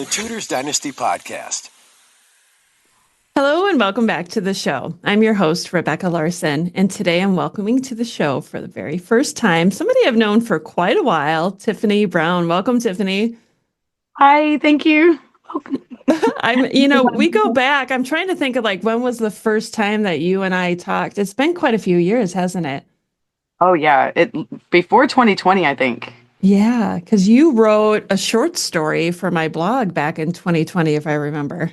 the Tudors Dynasty Podcast. Hello and welcome back to the show. I'm your host, Rebecca Larson, and today I'm welcoming to the show for the very first time somebody I've known for quite a while, Tiffany Brown. Welcome, Tiffany. Hi, thank you. We go back. I'm trying to think of when was the first time that you and I talked? It's been quite a few years, hasn't it? Oh yeah, it before 2020, I think. Yeah, because you wrote a short story for my blog back in 2020, if I remember.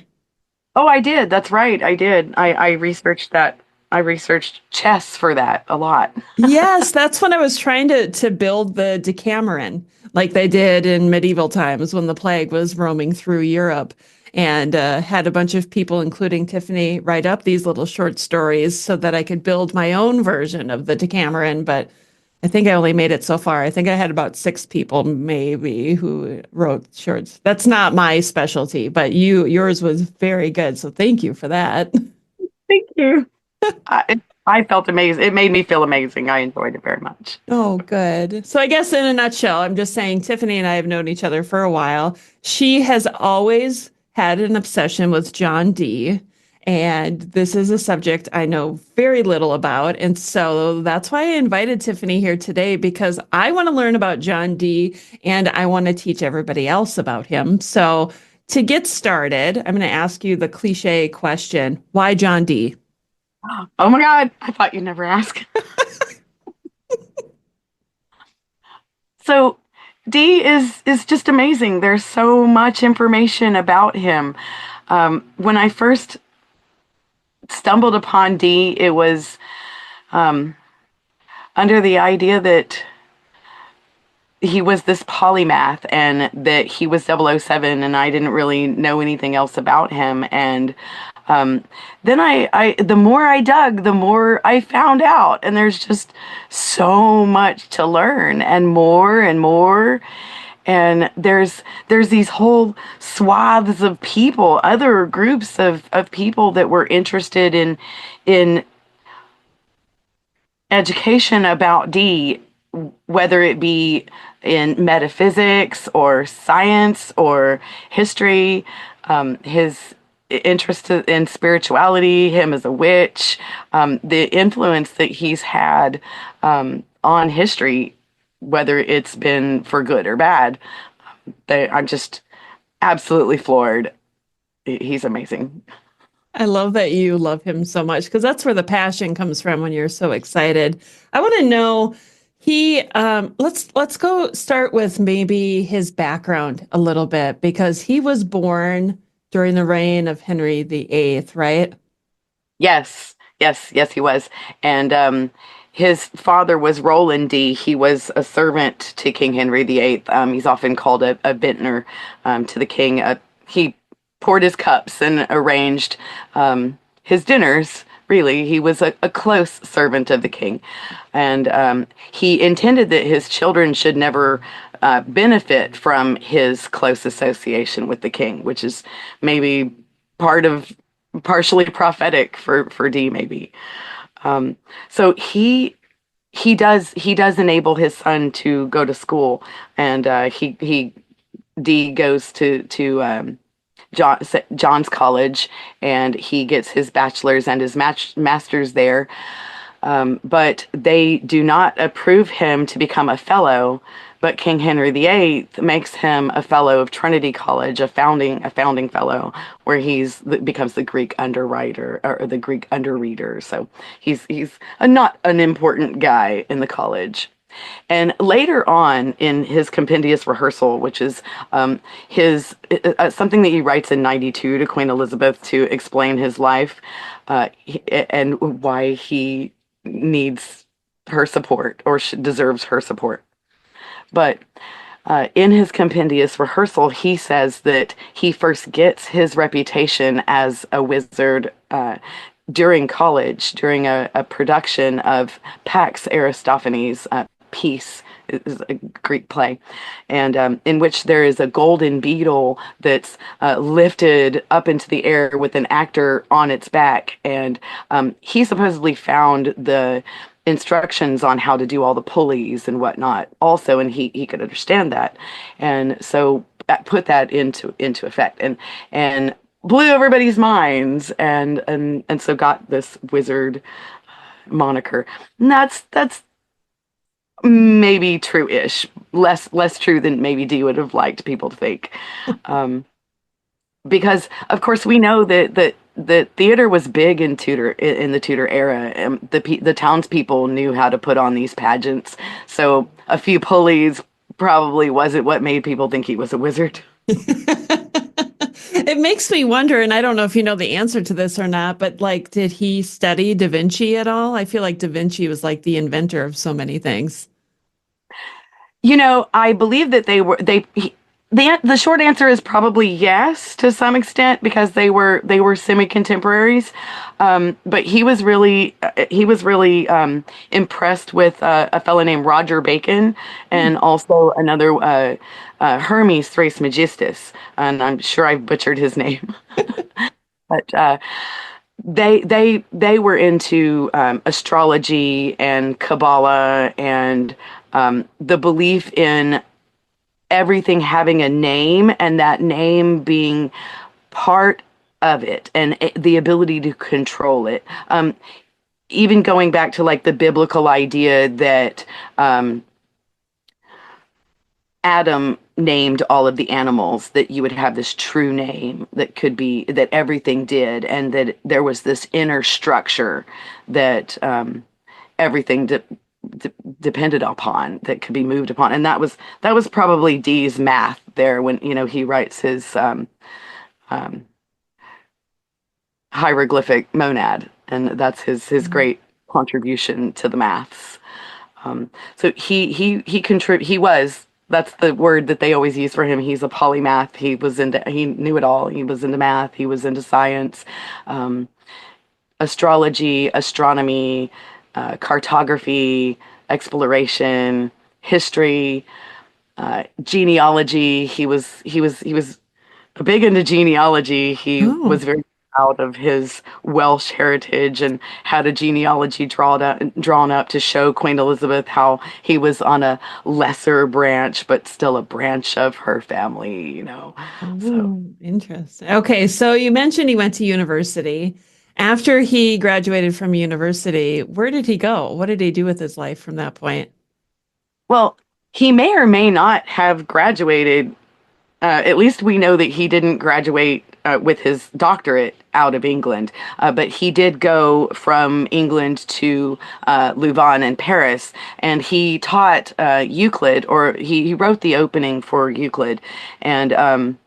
Oh, I did. That's right. I did. I researched that. I researched chess for that a lot. Yes, that's when I was trying to build the Decameron, like they did in medieval times when the plague was roaming through Europe, and had a bunch of people, including Tiffany, write up these little short stories so that I could build my own version of the Decameron. But I think I only made it so far. I think I had about six people maybe who wrote shorts. That's not my specialty, but yours was very good. So thank you for that. Thank you. I felt amazing. It made me feel amazing. I enjoyed it very much. Oh, good. So I guess in a nutshell, I'm just saying Tiffany and I have known each other for a while. She has always had an obsession with John Dee. And this is a subject I know very little about. And so that's why I invited Tiffany here today, because I want to learn about John Dee and I want to teach everybody else about him. So to get started, I'm going to ask you the cliche question, why John Dee? Oh my God, I thought you'd never ask. So Dee is just amazing. There's so much information about him. When I first stumbled upon Dee, it was under the idea that he was this polymath and that he was 007, and I didn't really know anything else about him. And then the more I dug, the more I found out, and there's just so much to learn, and more and more. And there's these whole swaths of people, other groups of people that were interested in education about Dee, whether it be in metaphysics or science or history, his interest in spirituality, him as a witch, the influence that he's had on history, whether it's been for good or bad. I'm just absolutely floored. He's amazing. I love that you love him so much because that's where the passion comes from when you're so excited. I want to know let's go start with maybe his background a little bit because he was born during the reign of Henry VIII, right? Yes, yes, he was. And his father was Roland Dee. He was a servant to King Henry VIII. He's often called a vintner to the king. He poured his cups and arranged his dinners. Really, he was a close servant of the king. And he intended that his children should never benefit from his close association with the king, which is maybe part of partially prophetic for Dee, maybe. So he does enable his son to go to school, and he Dee goes to John's College, and he gets his bachelor's and his master's there. But they do not approve him to become a fellow. But King Henry VIII makes him a fellow of Trinity College, a founding fellow, where becomes the Greek underwriter or the Greek underreader. So he's not an important guy in the college. And later on in his compendious rehearsal, which is his something that he writes in 92 to Queen Elizabeth to explain his life and why he needs her support or deserves her support. But in his compendious rehearsal, he says that he first gets his reputation as a wizard during college, during a production of Pax Aristophanes, Peace is a Greek play, and in which there is a golden beetle that's lifted up into the air with an actor on its back, and he supposedly found the instructions on how to do all the pulleys and whatnot also, and he could understand that. And so put that into effect and blew everybody's minds and so got this wizard moniker. And that's maybe true-ish, less true than maybe Dee would have liked people to think. Um, because of course we know that theater was big in the Tudor era. The townspeople knew how to put on these pageants, so a few pulleys probably wasn't what made people think he was a wizard. It makes me wonder, and I don't know if you know the answer to this or not, but like, did he study Da Vinci at all? I feel like Da Vinci was like the inventor of so many things. I believe that the short answer is probably yes to some extent because they were semi-contemporaries. But he was really impressed with a fellow named Roger Bacon and also another Hermes Trismegistus, and I'm sure I've butchered his name. But they were into astrology and Kabbalah and the belief in everything having a name and that name being part of it and the ability to control it. Even going back to like the biblical idea that Adam named all of the animals, that you would have this true name that could be that everything did, and that there was this inner structure that everything depended upon, that could be moved upon. And that was probably Dee's math there when he writes his um, hieroglyphic monad, and that's his great contribution to the maths. So he was, that's the word that they always use for him. He's a polymath. He knew it all. He was into math. He was into science, astrology, astronomy, cartography, exploration, history, genealogy. He was big into genealogy. He Oh. was very proud of his Welsh heritage and had a genealogy drawn up to show Queen Elizabeth how he was on a lesser branch, but still a branch of her family. So, Oh, interesting. Okay, so you mentioned he went to university. After he graduated from university, where did he go? What did he do with his life from that point? well, he may or may not have graduated. At least we know that he didn't graduate with his doctorate out of England, but he did go from England to Louvain and Paris, and he taught Euclid, or he wrote the opening for Euclid, and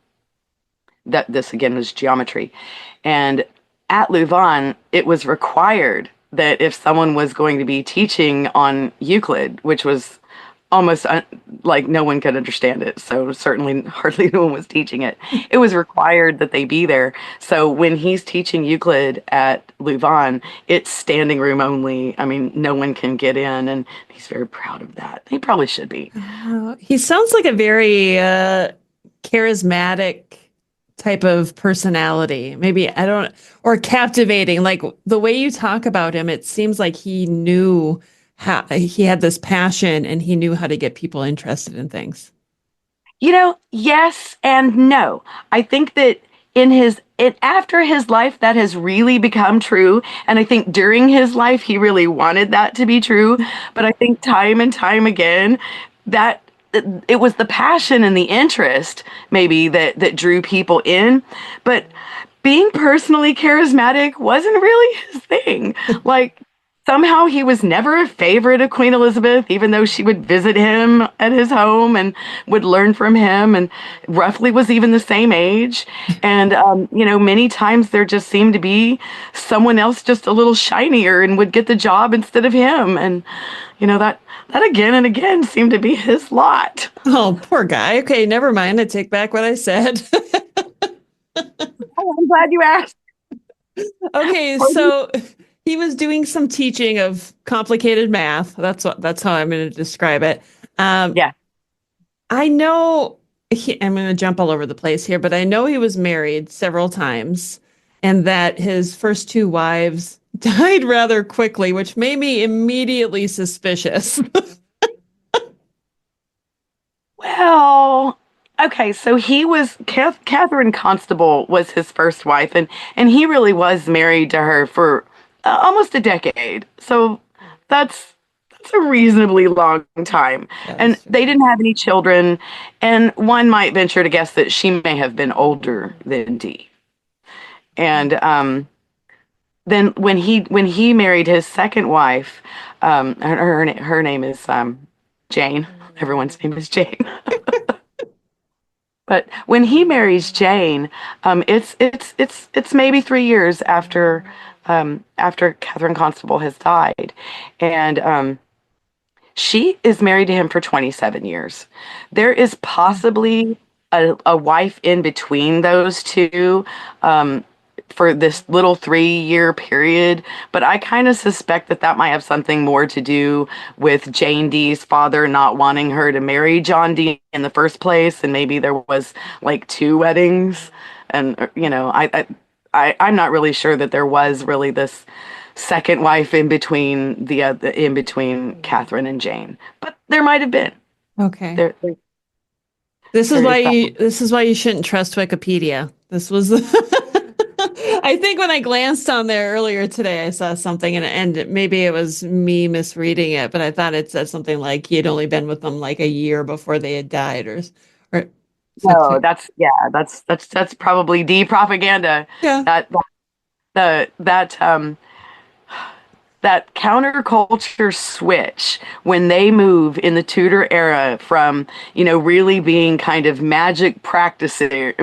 that this again was geometry. And at Louvain, it was required that if someone was going to be teaching on Euclid, which was almost like no one could understand it, so certainly hardly no one was teaching it. It was required that they be there. So when he's teaching Euclid at Louvain, it's standing room only. I mean, no one can get in, and he's very proud of that. He probably should be. He sounds like a very charismatic type of personality. Maybe I don't, or captivating. Like the way you talk about him, it seems like he knew how he had this passion and he knew how to get people interested in things. Yes and no. I think that after his life, that has really become true. And I think during his life, he really wanted that to be true. But I think time and time again, that it was the passion and the interest maybe that drew people in. But being personally charismatic wasn't really his thing. Like, somehow he was never a favorite of Queen Elizabeth, even though she would visit him at his home and would learn from him, and roughly was even the same age. And, many times there just seemed to be someone else just a little shinier and would get the job instead of him. And, that again and again seemed to be his lot. Oh, poor guy. Okay, never mind. I take back what I said. Oh, I'm glad you asked. Okay, so he was doing some teaching of complicated math. That's how I'm going to describe it. Yeah. I know I'm going to jump all over the place here, but I know he was married several times and that his first two wives died rather quickly, which made me immediately suspicious. Well, Okay, so Catherine Constable was his first wife, and he really was married to her for almost a decade. So that's that's a reasonably long time. That And is true. they didn't have any children, and one might venture to guess that she may have been older than Dee. And then when he married his second wife, her name is Jane. Everyone's name is Jane. But when he marries Jane, it's maybe 3 years after Catherine Constable has died, and she is married to him for 27 years. There is possibly a wife in between those two, um, for this little 3 year period, but I kind of suspect that that might have something more to do with Jane Dee's father not wanting her to marry John Dee in the first place, and maybe there was like two weddings, and I'm not really sure that there was really this second wife in between in between Catherine and Jane, but there might have been. Okay. There there is that. This is why you shouldn't trust Wikipedia. This was I think when I glanced on there earlier today, I saw something and maybe it was me misreading it, but I thought it said something like he had only been with them like a year before they had died or No, something. that's probably D propaganda. Yeah. That that counterculture switch when they move in the Tudor era from, really being kind of magic practicer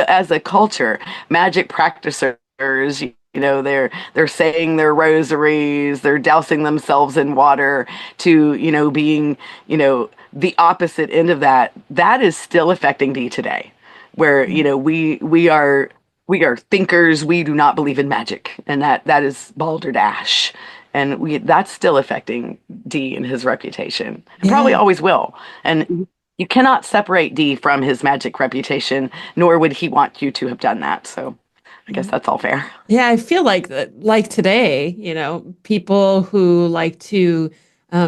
as a culture, magic practicers, they're saying their rosaries, they're dousing themselves in water, to, being, the opposite end of that. That is still affecting me today, where, we are thinkers. We do not believe in magic, and that is balderdash, and we that's still affecting Dee and his reputation, and probably Yeah. always will. And you cannot separate Dee from his magic reputation, nor would he want you to have done that. So I guess that's all fair. Yeah, I feel like that, like today, people who like to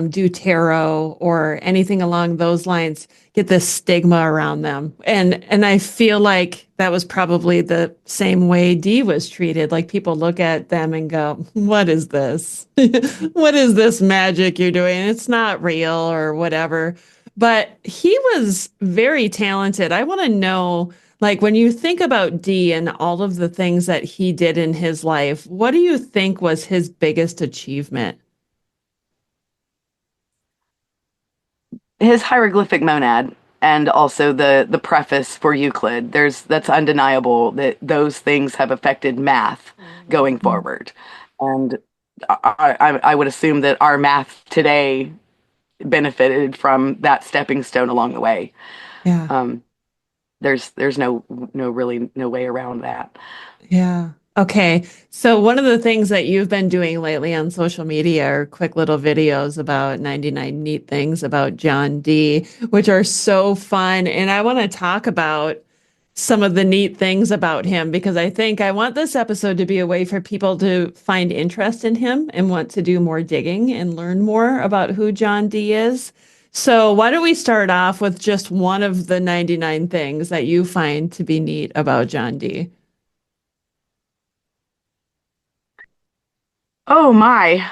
do tarot or anything along those lines get this stigma around them, and I feel like that was probably the same way Dee was treated. Like people look at them and go, "What is this? What is this magic you're doing? It's not real or whatever." But he was very talented. I want to know. Like when you think about Dee and all of the things that he did in his life, what do you think was his biggest achievement? His hieroglyphic monad, and also the preface for Euclid. That's undeniable that those things have affected math going forward. And I would assume that our math today benefited from that stepping stone along the way. Yeah. Um, there's really no way around that. Yeah. Okay. So one of the things that you've been doing lately on social media are quick little videos about 99 neat things about John Dee, which are so fun. And I want to talk about some of the neat things about him because I think I want this episode to be a way for people to find interest in him and want to do more digging and learn more about who John Dee is. So why don't we start off with just one of the 99 things that you find to be neat about John Dee? Oh my.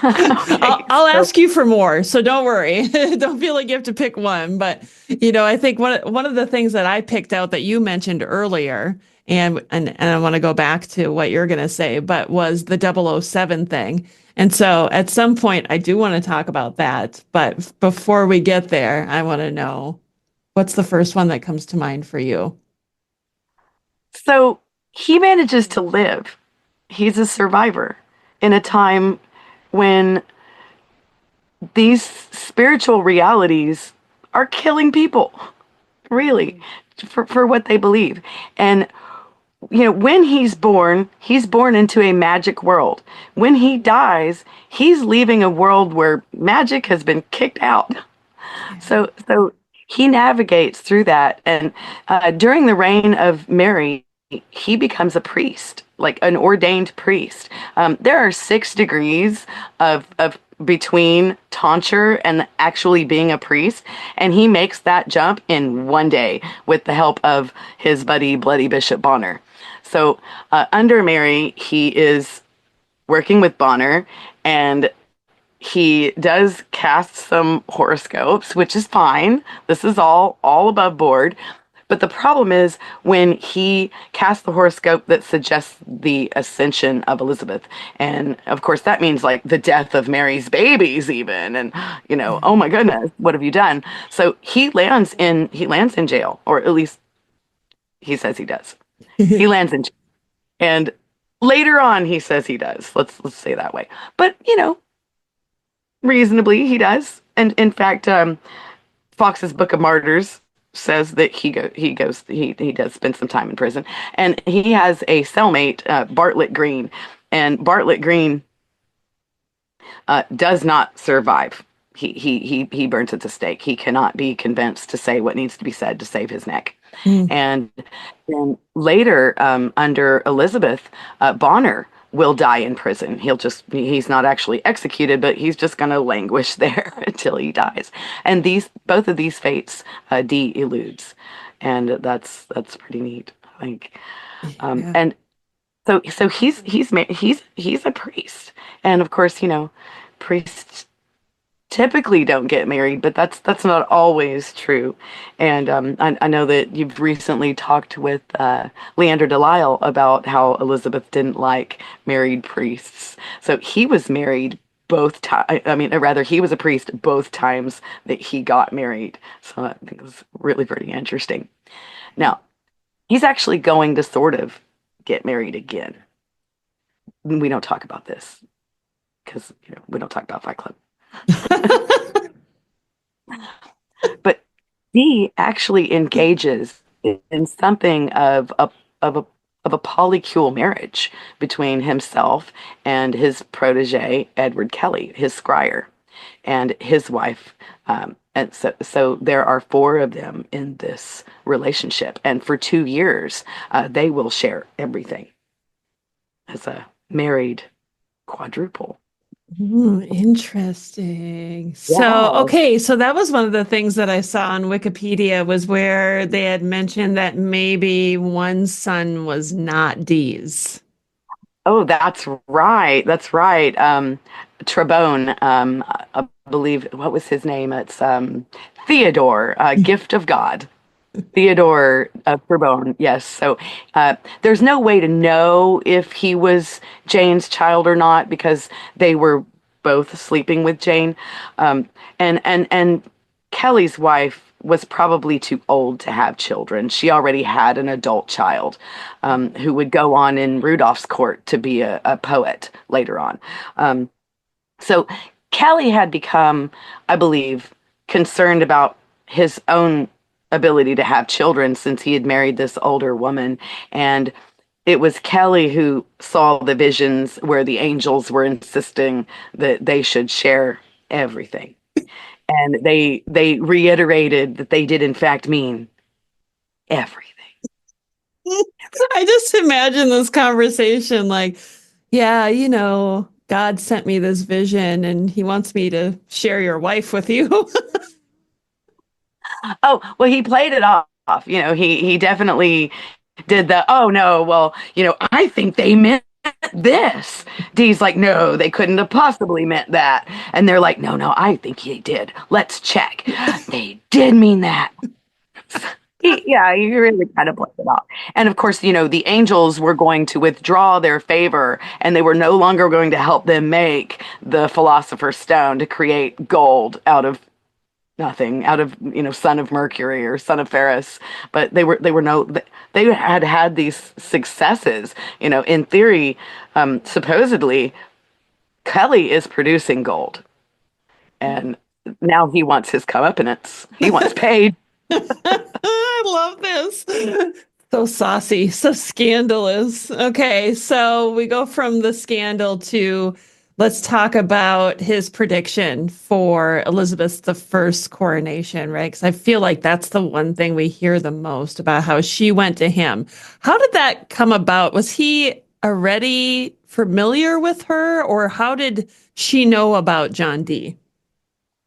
Okay, I'll so ask you for more, so don't worry. Don't feel like you have to pick one. But I think one of the things that I picked out that you mentioned earlier, and I want to go back to what you're going to say, but was the 007 thing. And so at some point, I do want to talk about that. But before we get there, I want to know what's the first one that comes to mind for you? so he manages to live. He's a survivor in a time when these spiritual realities are killing people, really, for what they believe. And, when he's born into a magic world. When he dies, he's leaving a world where magic has been kicked out. So he navigates through that. And during the reign of Mary, he becomes a priest, like an ordained priest. There are 6 degrees of between tonsure and actually being a priest, and he makes that jump in one day with the help of his buddy Bloody Bishop Bonner. So under Mary, he is working with Bonner, and he does cast some horoscopes, which is fine. This is all above board. But the problem is when he casts the horoscope that suggests the ascension of Elizabeth. And of course, that means like the death of Mary's babies, even. And, oh my goodness, what have you done? So he lands in jail, or at least he says he does. He lands in jail. And later on, he says he does. Let's say that way. But, reasonably, he does. And in fact, Fox's Book of Martyrs says that he does spend some time in prison, and he has a cellmate, Bartlett Green, and Bartlett Green does not survive. He burns at the stake. He cannot be convinced to say what needs to be said to save his neck. And then later, under Elizabeth, Bonner will die in prison. He's not actually executed, but he's just going to languish there until he dies. And both of these fates, Dee eludes. And that's pretty neat, I think. Yeah. And so he's a priest. And of course, priests typically don't get married, but that's not always true. And I know that you've recently talked with Leander Delisle about how Elizabeth didn't like married priests. So he was married both times. I mean, or rather, he was a priest both times that he got married. So I think it was really pretty interesting. Now, he's actually going to sort of get married again. We don't talk about this because we don't talk about Fight Club. But he actually engages in something of a polycule marriage between himself and his protege Edward Kelly, his squire, and his wife. And so there are four of them in this relationship, and for 2 years they will share everything as a married quadruple. Interesting. So, Yeah. okay, so that was one of the things that I saw on Wikipedia was where they had mentioned that maybe one son was not Dee's. Oh, that's right. That's right. Trebone, I believe, what was his name? It's Theodore, Gift of God. Theodore Trebone, yes. So there's no way to know if he was Jane's child or not because they were both sleeping with Jane. And Kelly's wife was probably too old to have children. She already had an adult child who would go on in Rudolph's court to be a poet later on. So Kelly had become, I believe, concerned about his own ability to have children since he had married this older woman. And it was Kelly who saw the visions where the angels were insisting that they should share everything. And they reiterated that they did in fact mean everything. I just imagine this conversation like, yeah, God sent me this vision and he wants me to share your wife with you. Oh, well, he played it off. He definitely did the, oh no, well, I think they meant this. Dee's like, no, they couldn't have possibly meant that. And they're like, no, I think he did. Let's check. They did mean that. Yeah, he really kind of played it off. And of course, the angels were going to withdraw their favor and they were no longer going to help them make the Philosopher's Stone to create gold out of nothing, out of, son of Mercury or son of Ferris. But they had these successes, in theory. Supposedly Kelly is producing gold and now he wants his comeuppance. He wants paid. I love this. So saucy, so scandalous. Okay, so we go from the scandal to let's talk about his prediction for Elizabeth the First coronation, right? Because I feel like that's the one thing we hear the most about how she went to him. How did that come about? Was he already familiar with her, or how did she know about John Dee?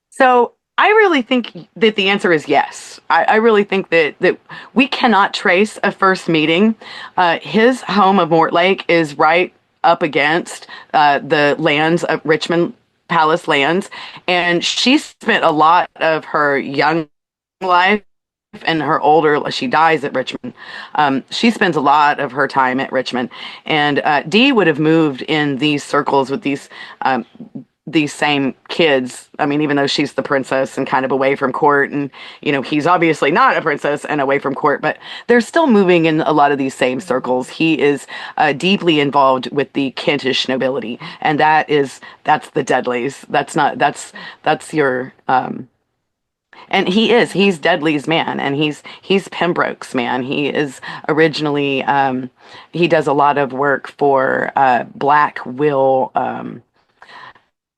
So I really think that the answer is yes. I really think that we cannot trace a first meeting. His home of Mortlake is right up against the lands of Richmond Palace lands, and she spent a lot of her young life and her older, she dies at Richmond. She spends a lot of her time at Richmond, and Dee would have moved in these circles with these same kids. I mean, even though she's the princess and kind of away from court, and he's obviously not a princess and away from court, but they're still moving in a lot of these same circles. He is deeply involved with the Kentish nobility, and that's the Dudleys. That's your and he's Dudley's man, and he's Pembroke's man. He is originally he does a lot of work for Black Will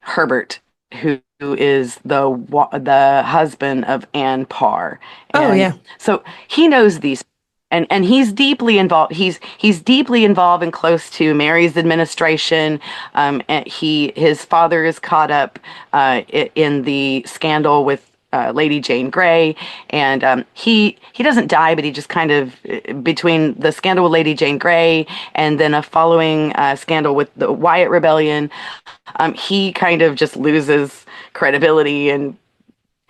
Herbert, who is the husband of Anne Parr. Oh, And yeah. so he knows these, and he's deeply involved. He's deeply involved and close to Mary's administration. And his father is caught up in the scandal with Lady Jane Grey, and he doesn't die, but he just kind of, between the scandal with Lady Jane Grey and then a following scandal with the Wyatt Rebellion, he kind of just loses credibility and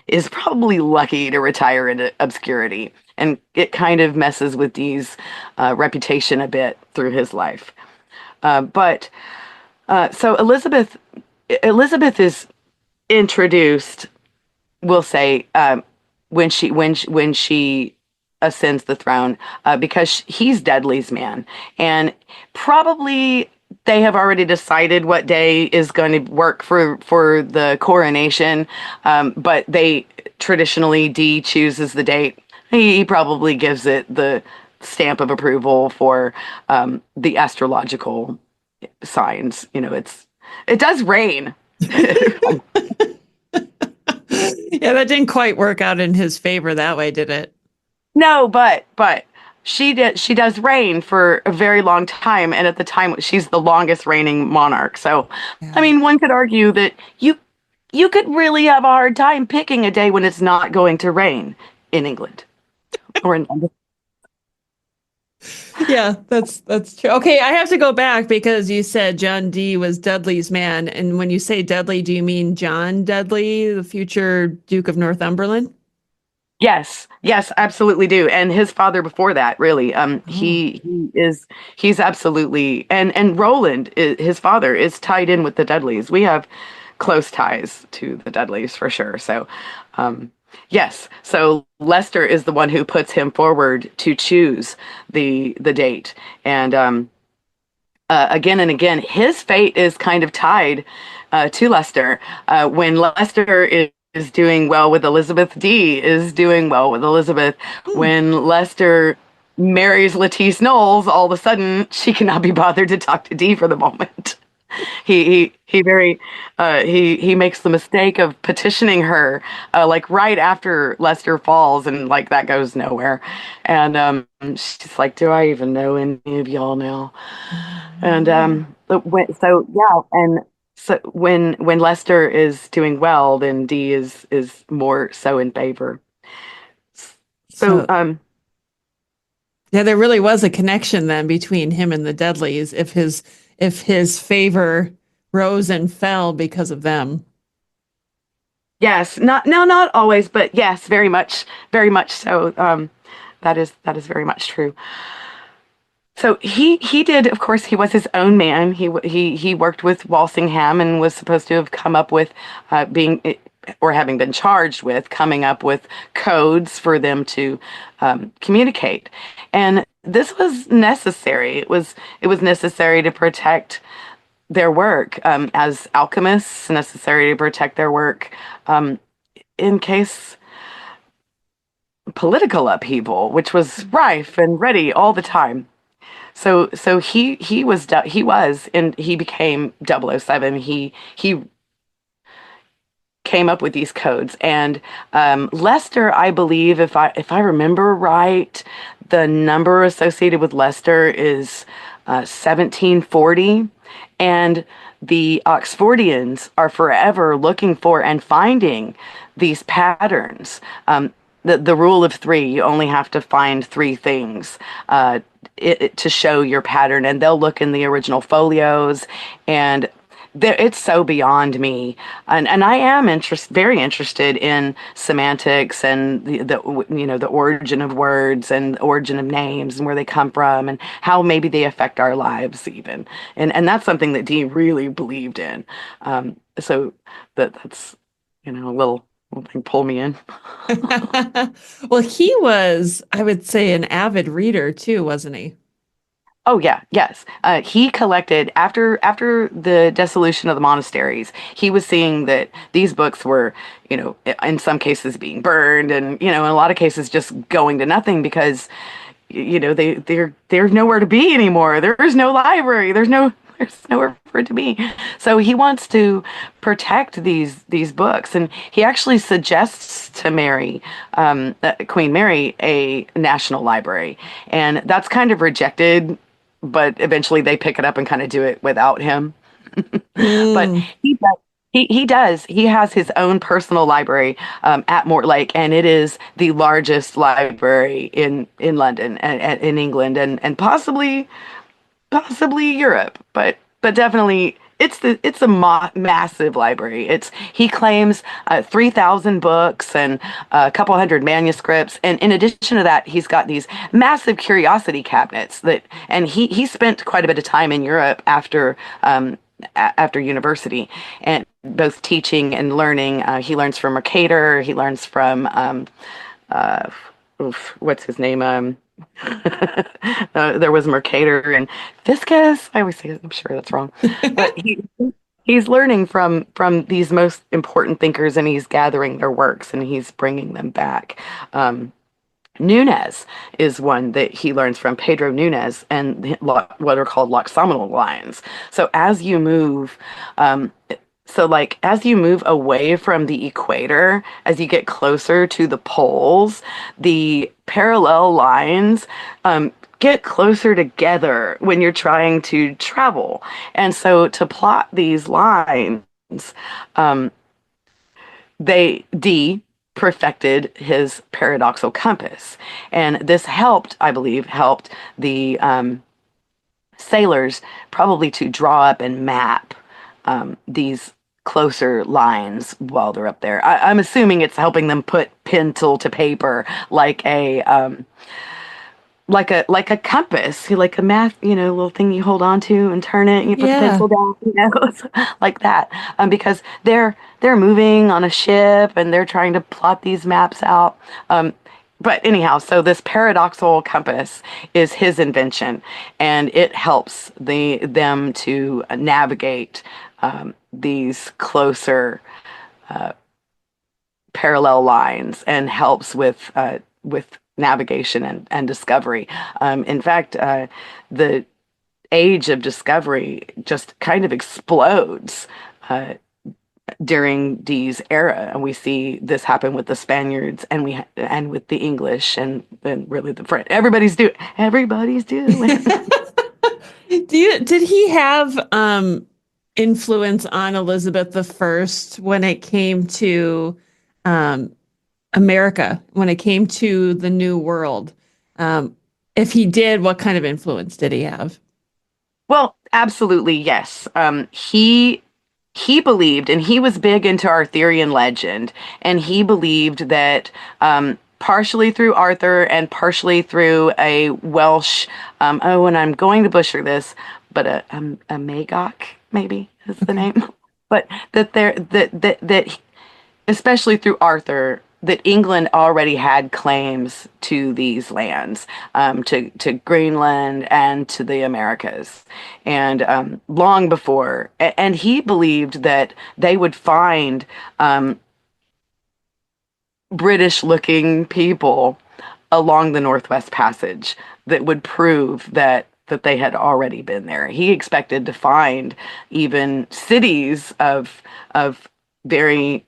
is probably lucky to retire into obscurity. And it kind of messes with Dee's reputation a bit through his life. But so Elizabeth is introduced, we'll say, when she ascends the throne, because he's Dudley's man, and probably they have already decided what day is going to work for the coronation. But they traditionally, Dee chooses the date. He probably gives it the stamp of approval for the astrological signs. It does rain. Yeah, that didn't quite work out in his favor that way, did it? No, but she does reign for a very long time, and at the time she's the longest reigning monarch. So, I Yeah. mean, one could argue that you could really have a hard time picking a day when it's not going to rain in England or in London. Yeah, that's true. Okay, I have to go back because you said John Dee was Dudley's man, and when you say Dudley, do you mean John Dudley, the future Duke of Northumberland? Yes, absolutely do. And his father before that, really, Oh, he's absolutely, and Roland, his father, is tied in with the Dudleys. We have close ties to the Dudleys for sure. So, yes. So Leicester is the one who puts him forward to choose the date, and again and again, his fate is kind of tied to Leicester. When Leicester is doing well with Elizabeth, Dee is doing well with Elizabeth. hmm. When Leicester marries Lettice Knowles, all of a sudden she cannot be bothered to talk to Dee for the moment. He very he makes the mistake of petitioning her like right after Leicester falls, and like that goes nowhere. And she's like, "Do I even know any of y'all now?" And so when Leicester is doing well, then Dee is more so in favor. So So, yeah, there really was a connection then between him and the Dudleys if his favor rose and fell because of them. yes, not always, but yes, very much so. That is very much true. So he did, of course, he was his own man. He worked with Walsingham and was supposed to have come up with being or having been charged with coming up with codes for them to communicate. And this was necessary. It was necessary to protect their work as alchemists, necessary to protect their work in case political upheaval, which was rife and ready all the time. So he became 007. He came up with these codes, and Lester, I believe, if I remember right, the number associated with Lester is 1740, and the Oxfordians are forever looking for and finding these patterns. The rule of three, you only have to find three things to show your pattern, and they'll look in the original folios, and it's so beyond me, and I am very interested in semantics and the origin of words and the origin of names and where they come from and how maybe they affect our lives even, and that's something that Dee really believed in. So that's a little thing pull me in. Well, he was, I would say, an avid reader too, wasn't he? Oh yeah, yes. He collected after the dissolution of the monasteries. He was seeing that these books were, in some cases being burned, and in a lot of cases just going to nothing because, they're nowhere to be anymore. There's no library. There's nowhere for it to be. So he wants to protect these books, and he actually suggests to Queen Mary, a national library, and that's kind of rejected. But eventually they pick it up and kind of do it without him. But Mm. he does. He has his own personal library at Mortlake, and it is the largest library in London and in England, and possibly Europe, but definitely it's a massive library. He claims 3,000 books and a couple hundred manuscripts, and in addition to that, he's got these massive curiosity cabinets and he spent quite a bit of time in Europe after university, and both teaching and learning. He learns from Mercator. He learns from uh, what's his name? There was Mercator and Fiscus. I always say, I'm sure that's wrong, but he's learning from these most important thinkers, and he's gathering their works and he's bringing them back. Nunez is one that he learns from, Pedro Nunez, and what are called loxomal lines. So as you move, as you move away from the equator, as you get closer to the poles, the parallel lines get closer together when you're trying to travel. And so to plot these lines, um, Dee perfected his paradoxal compass. And this I believe, helped the sailors probably to draw up and map these closer lines while they're up there. I'm assuming it's helping them put pencil to paper like a compass, like a math, little thing you hold on to and turn it and you put the Yeah. pencil down, like that. Because they're moving on a ship and they're trying to plot these maps out. But anyhow, so this paradoxal compass is his invention, and it helps them to navigate these closer parallel lines, and helps with navigation and discovery. In fact, the age of discovery just kind of explodes during Dee's era, and we see this happen with the Spaniards, and with the English, and really the French. Everybody's doing. Did he have influence on Elizabeth the First when it came to um, America, when it came to the New World? Um, if he did, what kind of influence did he have? Well, absolutely, yes. He believed, and he was big into Arthurian legend, and he believed that partially through Arthur and partially through a Welsh, and I'm going to butcher this, but a Magog maybe is the Okay. name, but that especially through Arthur, that England already had claims to these lands, to Greenland and to the Americas, and long before. And he believed that they would find British-looking people along the Northwest Passage that would prove that they had already been there. He expected to find even cities of very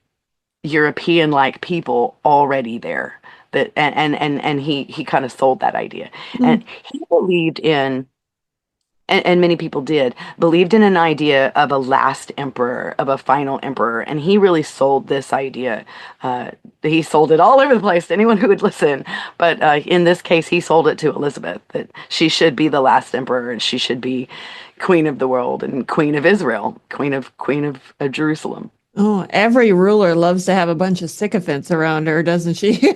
European-like people already there. That and he kind of sold that idea, and Mm. he believed in and many people did, believed in an idea of a last emperor, of a final emperor. And he really sold this idea. Uh, he sold it all over the place to anyone who would listen. But in this case, he sold it to Elizabeth, that she should be the last emperor and she should be queen of the world and queen of Israel, queen of Jerusalem. Oh, every ruler loves to have a bunch of sycophants around her, doesn't she?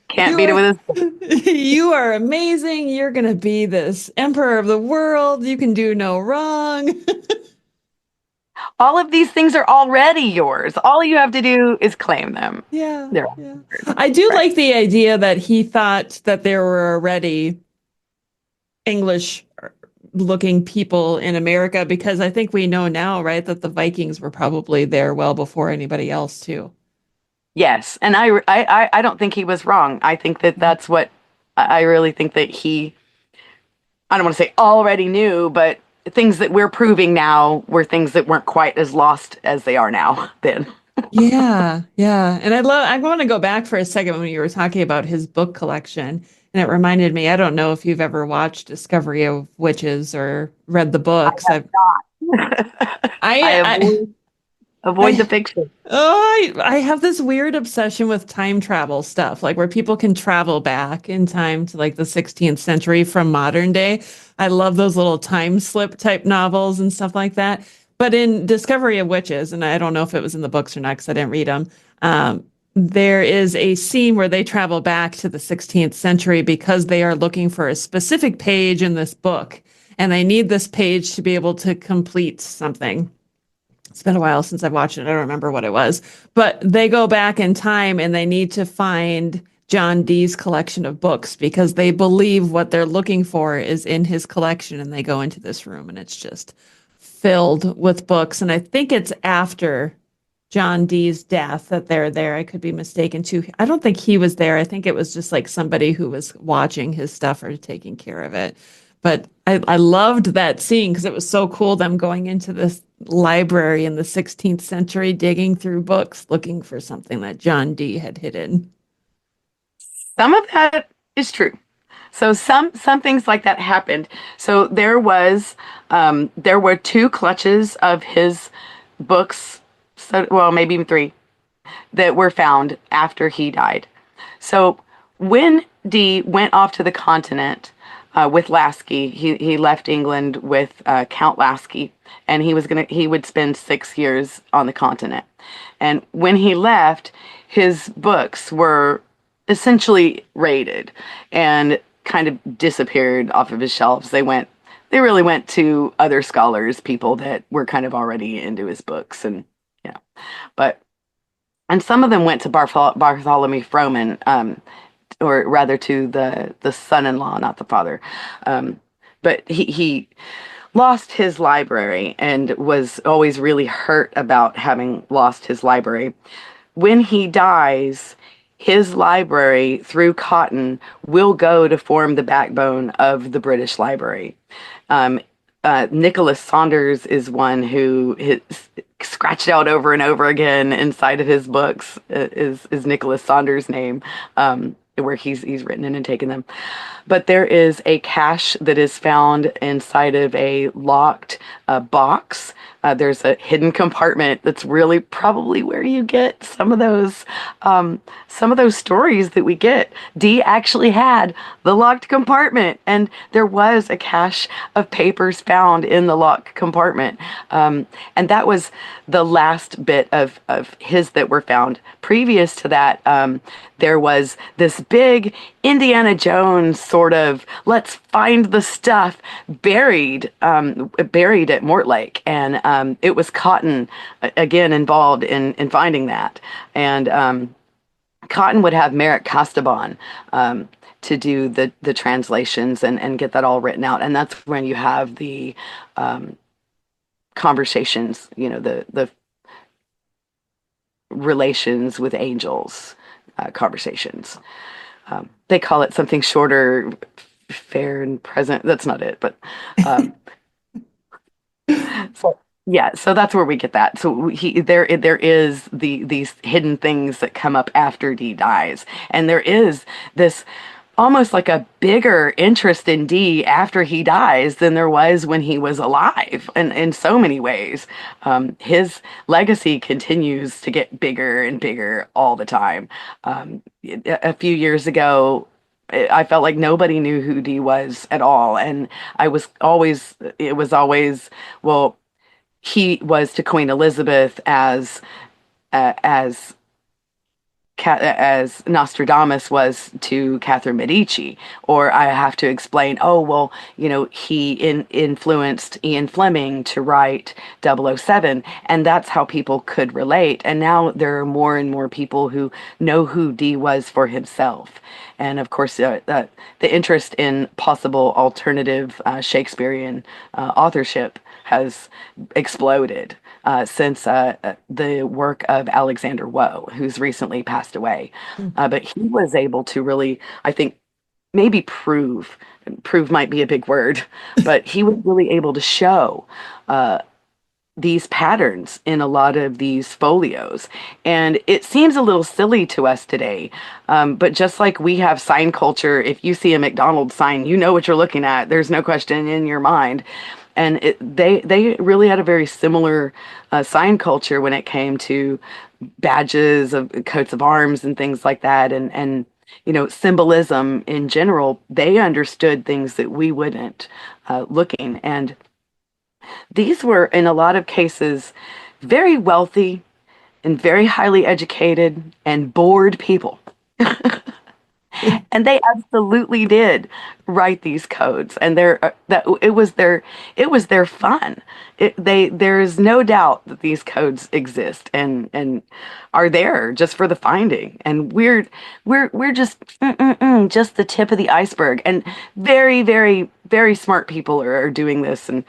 Can't You beat it are with his. you are amazing. You're gonna be this emperor of the world. You can do no wrong. All of these things are already yours. All you have to do is claim them. Yeah, They're all yeah. yours. I do Right. like the idea that he thought that there were already English looking people in America because I think we know now, right, that the Vikings were probably there well before anybody else too. Yes, and I don't think he was wrong. I think that that's what I really think that he, I don't want to say already knew, but things that we're proving now were things that weren't quite as lost as they are now then. Yeah, yeah. And I want to go back for a second when you were talking about his book collection. And it reminded me, I don't know if you've ever watched Discovery of Witches or read the I books. have not. I I, avoid the I, fiction. I have this weird obsession with time travel stuff, like where people can travel back in time to like the 16th century from modern day. I love those little time slip type novels and stuff like that. But in Discovery of Witches, and I don't know if it was in the books or not because I didn't read them, there is a scene where they travel back to the 16th century because they are looking for a specific page in this book, and they need this page to be able to complete something. It's been a while since I've watched it. I don't remember what it was, but they go back in time and they need to find John Dee's collection of books because they believe what they're looking for is in his collection. And they go into this room and it's just filled with books. And I think it's after John Dee's death that they're there. I could be mistaken too. I don't think he was there. I think it was just like somebody who was watching his stuff or taking care of it. But I loved that scene because it was so cool, them going into this library in the 16th century, digging through books, looking for something that John Dee had hidden. Some of that is true. So some things like that happened. So there were two clutches of his books, so well maybe even three, that were found after he died. So when Dee went off to the continent with Lasky, he left England with Count Lasky, and he would spend 6 years on the continent. And when he left, his books were essentially raided and kind of disappeared off of his shelves. They really went to other scholars, people that were kind of already into his books, and yeah, but and some of them went to Bartholomew Frohman, or rather to the son-in-law, not the father. Um, but he lost his library and was always really hurt about having lost his library. When he dies, his library through Cotton will go to form the backbone of the British Library. Um, Nicholas Saunders is one who scratched out over and over again inside of his books is Nicholas Saunders' name, where he's written in and taken them. But there is a cache that is found inside of a locked box. There's a hidden compartment that's really probably where you get some of those stories that we get. Dee actually had the locked compartment, and there was a cache of papers found in the locked compartment. And that was the last bit of his that were found. Previous to that, there was this big Indiana Jones sort of let's find the stuff buried at Mortlake, and it was Cotton again involved in finding that, and Cotton would have Merrick Casaubon to do the translations and get that all written out, and that's when you have the conversations, the relations with angels conversations. They call it something shorter, fair and present. That's not it, but so yeah, so that's where we get that. So there is these hidden things that come up after Dee dies, and there is this almost like a bigger interest in Dee after he dies than there was when he was alive. And in so many ways, his legacy continues to get bigger and bigger all the time. A few years ago, I felt like nobody knew who Dee was at all, and it was always, well, he was to Queen Elizabeth as as Nostradamus was to Catherine Medici, or I have to explain, oh, well, he influenced Ian Fleming to write 007, and that's how people could relate. And now there are more and more people who know who Dee was for himself. And of course, the interest in possible alternative Shakespearean authorship has exploded since the work of Alexander Woe, who's recently passed away. But he was able to really, I think, maybe prove might be a big word, but he was really able to show these patterns in a lot of these folios. And it seems a little silly to us today, but just like we have sign culture, if you see a McDonald's sign, you know what you're looking at. There's no question in your mind. And they really had a very similar sign culture when it came to badges of coats of arms and things like that, and symbolism in general. They understood things that we wouldn't, looking. And these were, in a lot of cases, very wealthy and very highly educated and bored people. And they absolutely did write these codes, and it was their fun. There is no doubt that these codes exist and are there just for the finding. And we're just the tip of the iceberg. And very, very, very smart people are doing this. And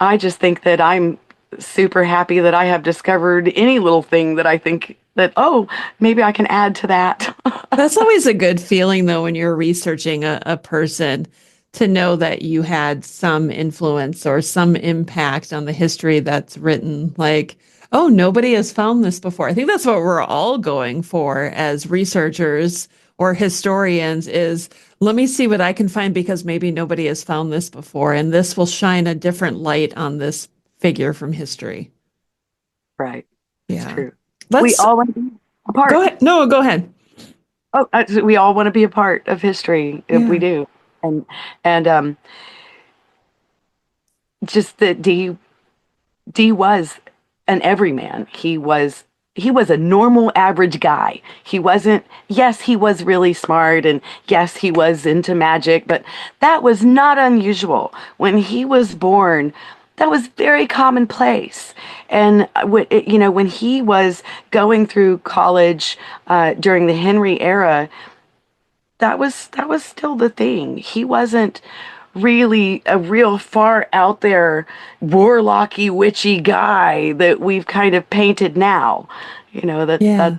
I just think that I'm super happy that I have discovered any little thing that I think that, oh, maybe I can add to that. That's always a good feeling, though, when you're researching a person, to know that you had some influence or some impact on the history that's written. Like, oh, nobody has found this before. I think that's what we're all going for as researchers or historians is, let me see what I can find because maybe nobody has found this before. And this will shine a different light on this figure from history. Right. It's Yeah. true. We Let's all want to be a part. go ahead. No, go ahead. Oh, we all want to be a part of history. We Yeah. do. And just that D was an everyman. He was a normal average guy. He wasn't, yes, he was really smart, and yes, he was into magic, but that was not unusual. When he was born, that was very commonplace. And when he was going through college during the Henry era, that was still the thing. He wasn't really a real far out there warlocky witchy guy that we've kind of painted now. Yeah.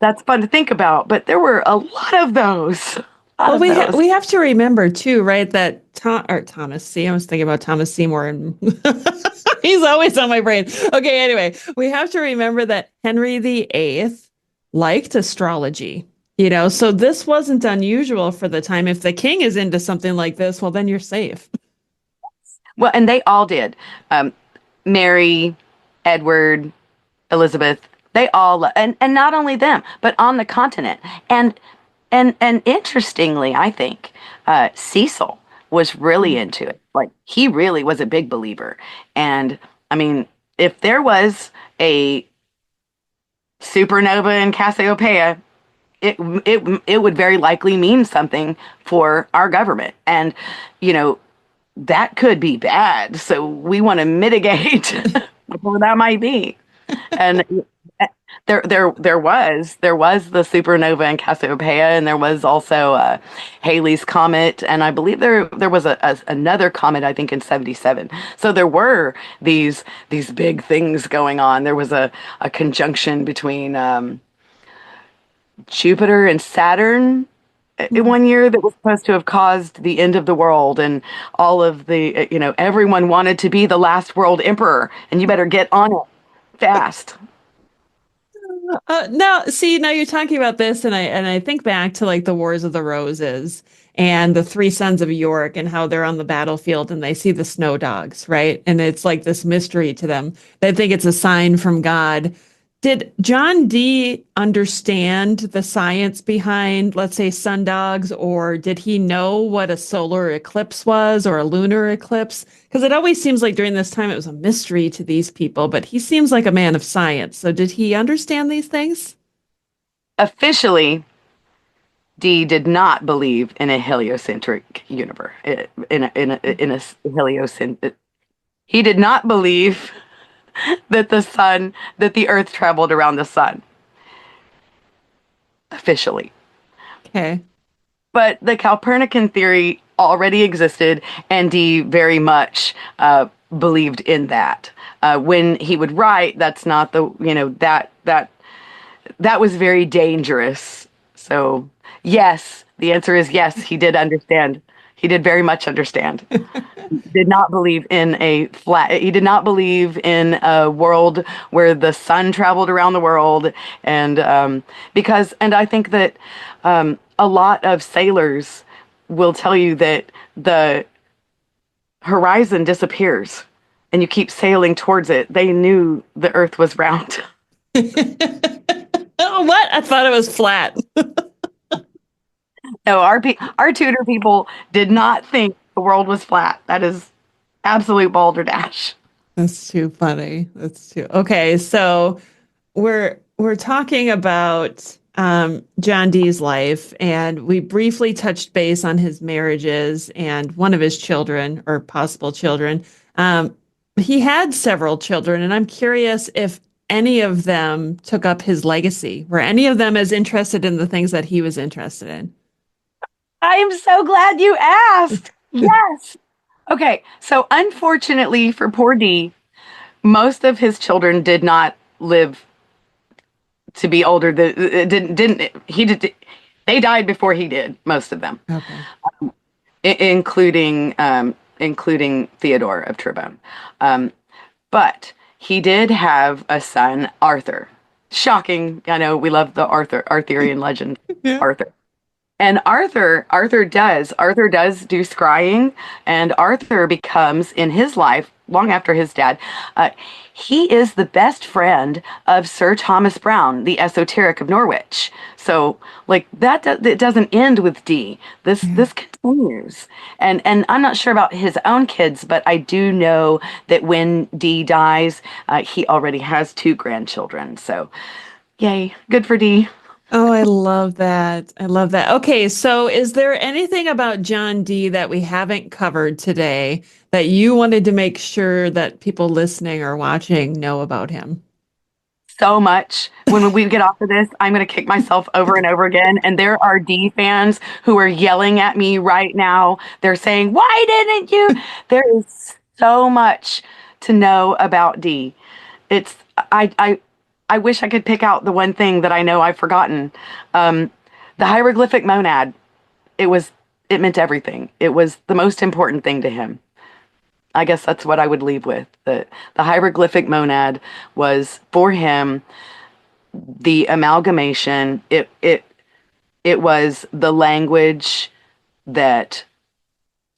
That's fun to think about, but there were a lot of those. A lot Well, of those. we have to remember too, right? That Thomas C. I was thinking about Thomas Seymour, and he's always on my brain. Okay, anyway, we have to remember that Henry VIII liked astrology. So this wasn't unusual for the time. If the king is into something like this, well, then you're safe. Well, and they all did. Mary, Edward, Elizabeth, they all, and not only them, but on the continent. And interestingly, I think Cecil was really into it. Like, he really was a big believer. And I mean, if there was a supernova in Cassiopeia, it would very likely mean something for our government. And that could be bad. So we want to mitigate whatever that might be. And there was the supernova in Cassiopeia, and there was also Halley's comet, and I believe there was another comet, I think, in '77. So there were these big things going on. There was a conjunction between Jupiter and Saturn in one year that was supposed to have caused the end of the world, and all of the everyone wanted to be the last world emperor, and you better get on it fast. Now, see, now you're talking about this, and I think back to like the Wars of the Roses and the three sons of York and how they're on the battlefield and they see the snow dogs, right? And it's like this mystery to them. They think it's a sign from God. Did John Dee understand the science behind, let's say, sundogs, or did he know what a solar eclipse was or a lunar eclipse? Because it always seems like during this time it was a mystery to these people, but he seems like a man of science. So did he understand these things? Officially, Dee did not believe in a heliocentric universe. In a heliocentric, he did not believe that the Earth traveled around the sun officially. Okay. But the Copernican theory already existed, and Dee very much believed in that. When he would write, that's not the that was very dangerous. So yes, the answer is yes. He did understand. He did very much understand. Did not believe in a flat. He did not believe in a world where the sun traveled around the world, and and I think that a lot of sailors will tell you that the horizon disappears, and you keep sailing towards it. They knew the Earth was round. Oh, what? I thought it was flat. No, our Tudor people did not think the world was flat. That is absolute balderdash. That's too funny. That's too okay. So we're talking about John Dee's life, and we briefly touched base on his marriages and one of his children or possible children. He had several children, and I'm curious if any of them took up his legacy. Were any of them as interested in the things that he was interested in? I am so glad you asked. Yes. Okay, so unfortunately for poor D, most of his children did not live to be older. Didn't he did they died before he did, most of them, Okay. including Theodore of Tribone. Um, but he did have a son, Arthur. Shocking. I know we love the Arthurian legend, Yeah. Arthur. And Arthur does do scrying, and Arthur becomes in his life, long after his dad, he is the best friend of Sir Thomas Browne, the esoteric of Norwich. So, like it doesn't end with Dee. Yeah. This continues, and I'm not sure about his own kids, but I do know that when Dee dies, he already has two grandchildren. So, yay, good for Dee. Oh, I love that. I love that. Okay, so is there anything about John Dee that we haven't covered today that you wanted to make sure that people listening or watching know about him? So much. When we get off of this, I'm going to kick myself over and over again. And there are D fans who are yelling at me right now. They're saying, "Why didn't you?" There is so much to know about D. It's I wish I could pick out the one thing that I know I've forgotten. Um, the hieroglyphic monad. It meant everything. It was the most important thing to him. I guess that's what I would leave with. The hieroglyphic monad was for him the amalgamation. It was the language that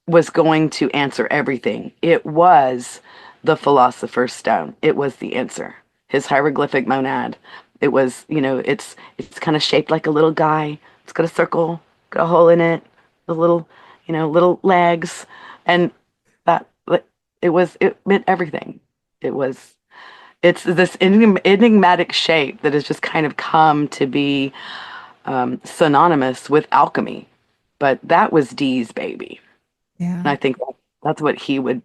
was going to answer everything. It was the philosopher's stone. It was the answer. His hieroglyphic monad. It was, it's kind of shaped like a little guy. It's got a circle, got a hole in it, the little, little legs, and that it meant everything. It was it's this enigmatic shape that has just kind of come to be synonymous with alchemy. But that was Dee's baby, and Yeah. I think that's what he would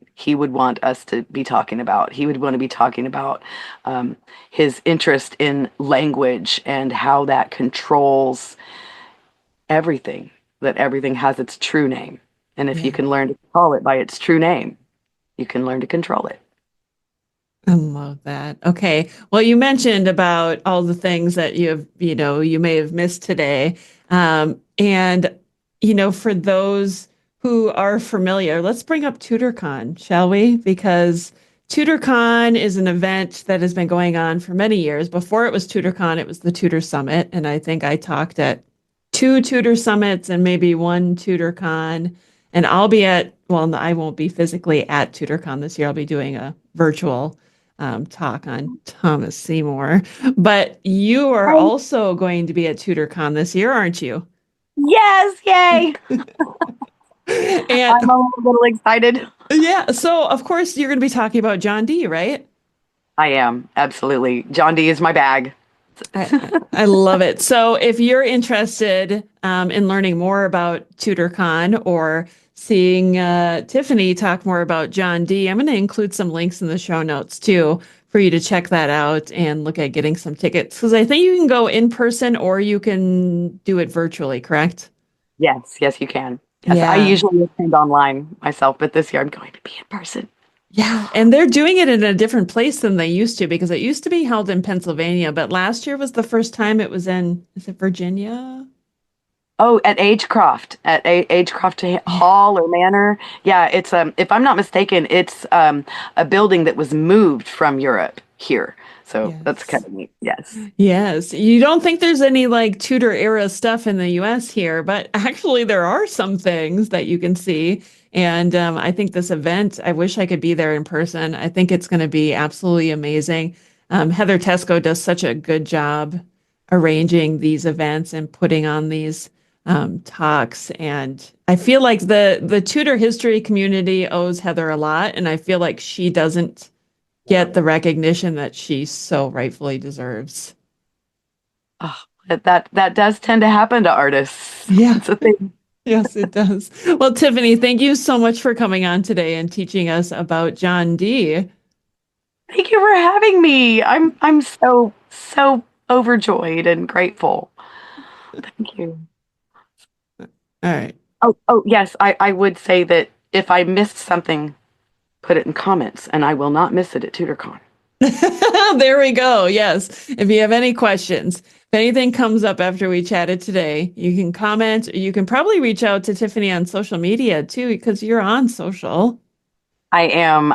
want us to be talking about. He would want to be talking about his interest in language and how that controls everything. That everything has its true name, and if you Yeah. can learn to call it by its true name, you can learn to control it. I love that. Okay. Well, you mentioned about all the things that you may have missed today. And, for those who are familiar, let's bring up TudorCon, shall we? Because TudorCon is an event that has been going on for many years. Before it was TudorCon, it was the Tudor Summit. And I think I talked at 2 Tudor Summits and maybe 1 TudorCon. And I'll be well, I won't be physically at TudorCon this year. I'll be doing a virtual talk on Thomas Seymour. But you are Right. also going to be at TudorCon this year, aren't you? Yes, yay! And I'm a little excited. yeah, so of course you're going to be talking about John Dee, right? I am, absolutely. John Dee is my bag. I love it. So if you're interested in learning more about TudorCon or seeing Tiffany talk more about John Dee, I'm going to include some links in the show notes too for you to check that out and look at getting some tickets. Because I think you can go in person or you can do it virtually, correct? Yes, you can. Yes, I Yeah. usually attend online myself, but this year I'm going to be in person. Yeah, and they're doing it in a different place than they used to because it used to be held in Pennsylvania, but last year was the first time it was in, is it Virginia? Oh, at Agecroft, at Agecroft Yeah. Hall or Manor. Yeah, it's if I'm not mistaken, it's a building that was moved from Europe here. So that's kind Yes. of neat. Yes. Yes. You don't think there's any like Tudor era stuff in the US here, but actually there are some things that you can see. And I think this event, I wish I could be there in person. I think it's going to be absolutely amazing. Heather Tesco does such a good job arranging these events and putting on these talks. And I feel like the Tudor history community owes Heather a lot. And I feel like she doesn't get the recognition that she so rightfully deserves. Oh, that does tend to happen to artists. Yeah, It's a thing. yes, it does. Well, Tiffany, thank you so much for coming on today and teaching us about John Dee. Thank you for having me. I'm so overjoyed and grateful. Thank you. All right. Oh yes, I would say that if I missed something, put it in comments, and I will not miss it at TudorCon. There we go. Yes. If you have any questions, if anything comes up after we chatted today, you can comment. You can probably reach out to Tiffany on social media too, because you're on social. I am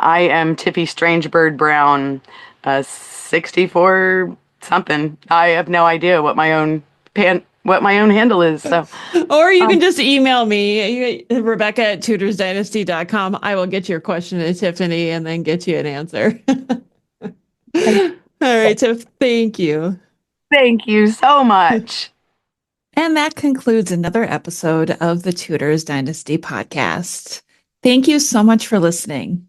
Tiffy Strangebird Brown, 64 something. I have no idea what my own handle is. So Or you can um, just email me, Rebecca at tutorsdynasty.com. I will get your question to Tiffany and then get you an answer. All right, Tiff, thank you. thank you so much. And that concludes another episode of the Tutors Dynasty podcast. Thank you so much for listening.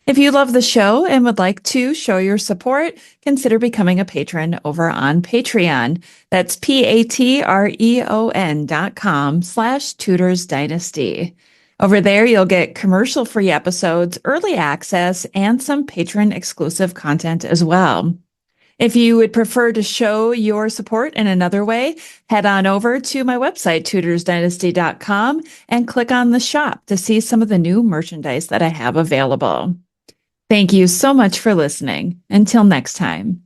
If you love the show and would like to show your support, consider becoming a patron over on Patreon. That's patreon.com/Tutors Dynasty. Over there, you'll get commercial-free episodes, early access, and some patron exclusive content as well. If you would prefer to show your support in another way, head on over to my website, tutorsdynasty.com, and click on the shop to see some of the new merchandise that I have available. Thank you so much for listening. Until next time.